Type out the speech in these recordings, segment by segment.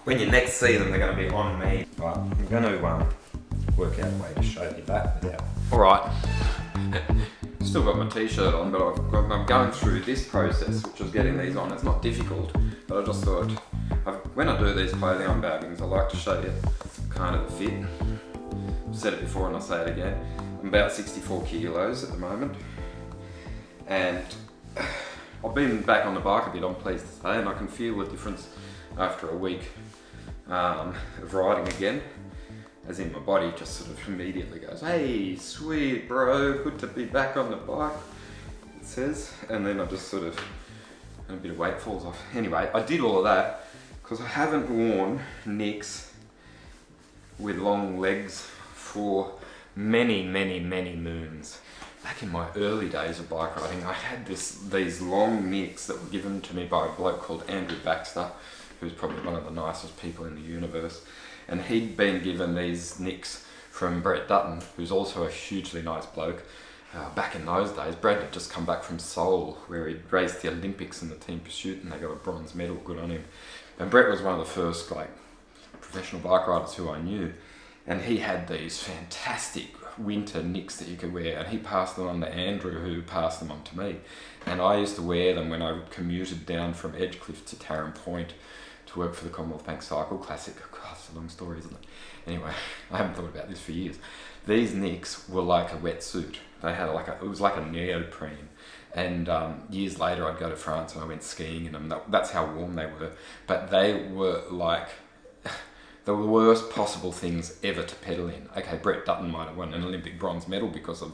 when you next see them, they're going to be on me. But I'm going to work out a way to show you that without. Alright, still got my t-shirt on, but I'm going through this process, which is getting these on. It's not difficult, but I just thought, when I do these clothing unbaggings, I like to show you kind of the fit. I've said it before and I'll say it again. I'm about 64 kilos at the moment, and I've been back on the bike a bit, I'm pleased to say, and I can feel the difference after a week of riding again, as in my body just sort of immediately goes, hey, sweet bro, good to be back on the bike, it says, and then I just sort of, and a bit of weight falls off. Anyway, I did all of that because I haven't worn Nicks with long legs for many moons. Back in my early days of bike riding, I had these long Nicks that were given to me by a bloke called Andrew Baxter, who's probably one of the nicest people in the universe. And he'd been given these Nicks from Brett Dutton, who's also a hugely nice bloke. Back in those days, Brad had just come back from Seoul, where he'd raced the Olympics in the team pursuit, and they got a bronze medal, good on him. And Brett was one of the first professional bike riders who I knew. And he had these fantastic winter Nicks that you could wear, and he passed them on to Andrew, who passed them on to me. And I used to wear them when I commuted down from Edgecliff to Tarrant Point to work for the Commonwealth Bank Cycle Classic. God, it's a long story, isn't it? Anyway, I haven't thought about this for years. These Nicks were like a wetsuit. They had it was like a neoprene. And years later, I'd go to France and I went skiing in them. That's how warm they were. But they were like the worst possible things ever to pedal in. Okay, Brett Dutton might have won an Olympic bronze medal because of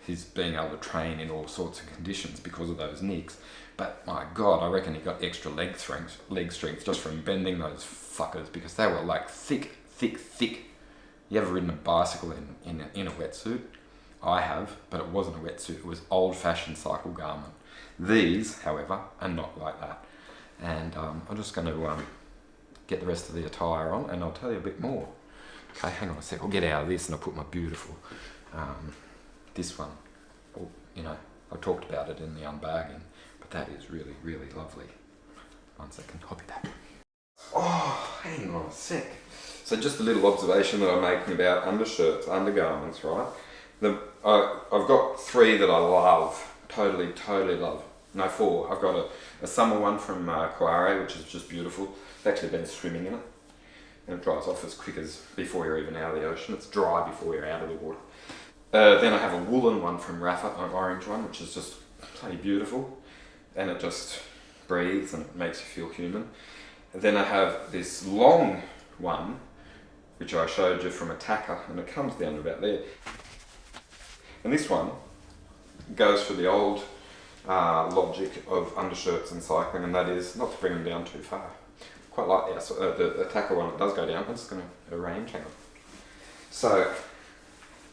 his being able to train in all sorts of conditions because of those Nicks. But my God, I reckon he got extra leg strength just from bending those fuckers, because they were like thick. You ever ridden a bicycle in a wetsuit? I have, but it wasn't a wetsuit. It was old-fashioned cycle garment. These, however, are not like that. And I'm just going to get the rest of the attire on, and I'll tell you a bit more. Okay, hang on a sec. I'll get out of this and I'll put my beautiful, this one. You know, I talked about it in the unbagging, but that is really lovely. 1 second, I'll be back. Oh, hang on a sec. So just a little observation that I'm making about undershirts, undergarments, right? I've got 3 that I love, totally love. No, 4. I've got a summer one from Koare, which is just beautiful. I've actually been swimming in it, and it dries off as quick as before you're even out of the ocean. It's dry before you're out of the water. Then I have a woolen one from Rafa, an orange one, which is just bloody beautiful, and it just breathes and it makes you feel human. And then I have this long one, which I showed you from Attacker, and it comes down to about there. And this one goes for the old logic of undershirts and cycling, and that is not to bring them down too far. Quite like the Attacker one, it does go down. I'm just going to arrange, hang on. So,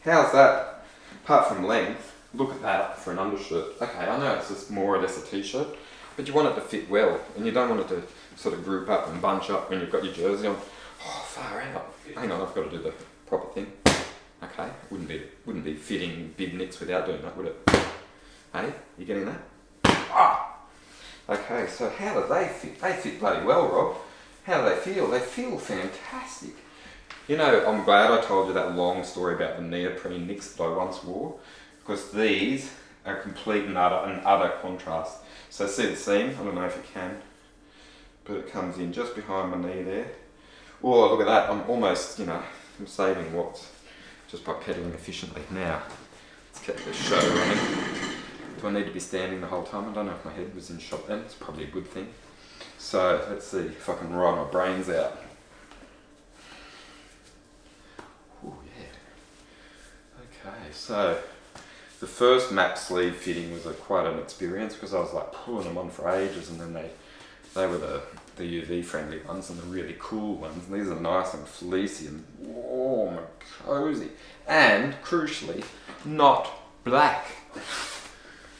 how's that? Apart from length, look at that for an undershirt. Okay, I know it's just more or less a t-shirt, but you want it to fit well, and you don't want it to sort of group up and bunch up when you've got your jersey on. Oh, far out. Hang on, I've got to do the proper thing. Okay, wouldn't be fitting big Nicks without doing that, would it? Hey, you getting that? Ah! Okay, so how do they fit? They fit bloody well, Rob. How do they feel? They feel fantastic. You know, I'm glad I told you that long story about the neoprene Nicks that I once wore, because these are complete and utter contrast. So see the seam? I don't know if you can, but it comes in just behind my knee there. Oh, look at that. I'm almost, I'm saving watts just by pedaling efficiently. Now, let's get this show running. Do I need to be standing the whole time? I don't know if my head was in shot then. It's probably a good thing. So, let's see if I can ride my brains out. Oh, yeah. Okay, so the first MAAP sleeve fitting was quite an experience, because I was like pulling them on for ages, and then they were the UV friendly ones and the really cool ones. And these are nice and fleecy and warm and cozy, and crucially, not black.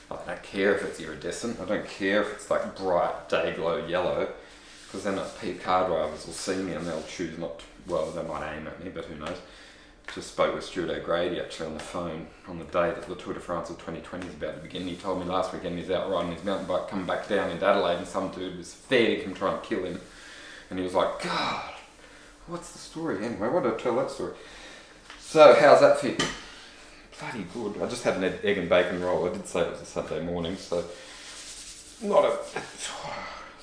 I don't care if it's iridescent. I don't care if it's like bright day glow yellow, because then car drivers will see me and they'll choose not to, well, they might aim at me, but who knows. Just spoke with Stuart O'Grady actually on the phone on the day that the Tour de France of 2020 is about to begin. He told me last weekend he's out riding his mountain bike coming back down into Adelaide, and some dude was fair him trying to kill him. And he was like, God, what's the story anyway? Why did I tell that story? So how's that fit? Bloody good. I just had an egg and bacon roll. I did say it was a Sunday morning, so not a...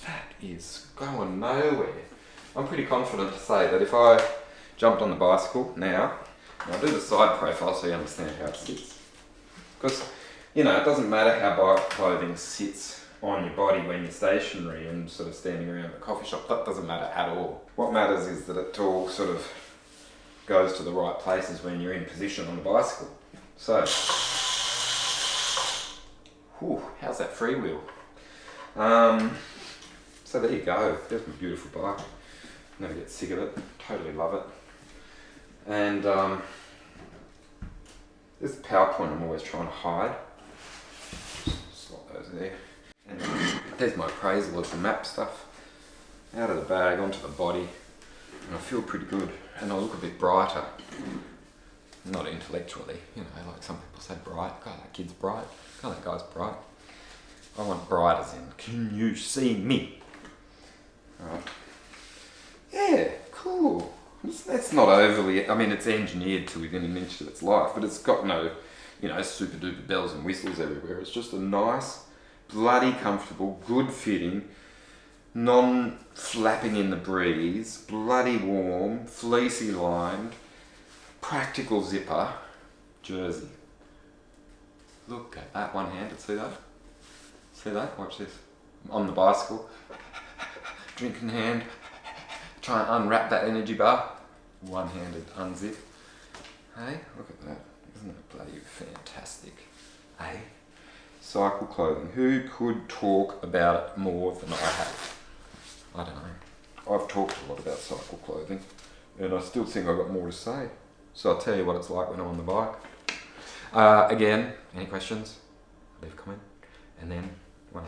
That is going nowhere. I'm pretty confident to say that if I jumped on the bicycle now, and I'll do the side profile so you understand how it sits. Because, you know, it doesn't matter how bike clothing sits on your body when you're stationary and sort of standing around the coffee shop. That doesn't matter at all. What matters is that it all sort of goes to the right places when you're in position on the bicycle. So, whew, how's that freewheel? So there you go. There's my beautiful bike. Never get sick of it. Totally love it. And there's the PowerPoint I'm always trying to hide. Just slot those there. And there's my appraisal of the MAAP stuff. Out of the bag, onto the body. And I feel pretty good. And I look a bit brighter. Not intellectually, you know, like some people say bright. God, that kid's bright. God, that guy's bright. I want bright as in, can you see me? Alright. Yeah, cool. That's not overly, I mean, it's engineered to within an inch of its life, but it's got no, you know, super duper bells and whistles everywhere. It's just a nice, bloody comfortable, good fitting, non-flapping in the breeze, bloody warm, fleecy-lined, practical zipper jersey. Look at that, one-handed, see that? See that? Watch this. On the bicycle, drink in hand, try and unwrap that energy bar, one-handed unzip. Hey, look at that. Isn't it bloody fantastic? Hey? Cycle clothing. Who could talk about it more than I have? I don't know. I've talked a lot about cycle clothing and I still think I've got more to say. So I'll tell you what it's like when I'm on the bike. Again, any questions? Leave a comment. And then one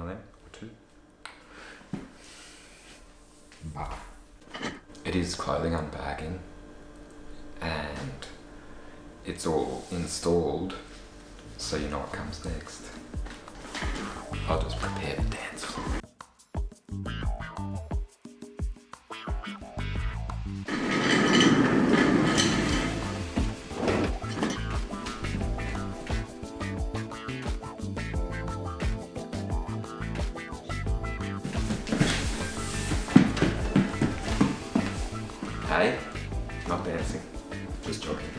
of them, or two. Bah. It is clothing unbagging, and it's all installed, so you know what comes next. I'll just prepare the dance floor. Hey, not dancing, just joking.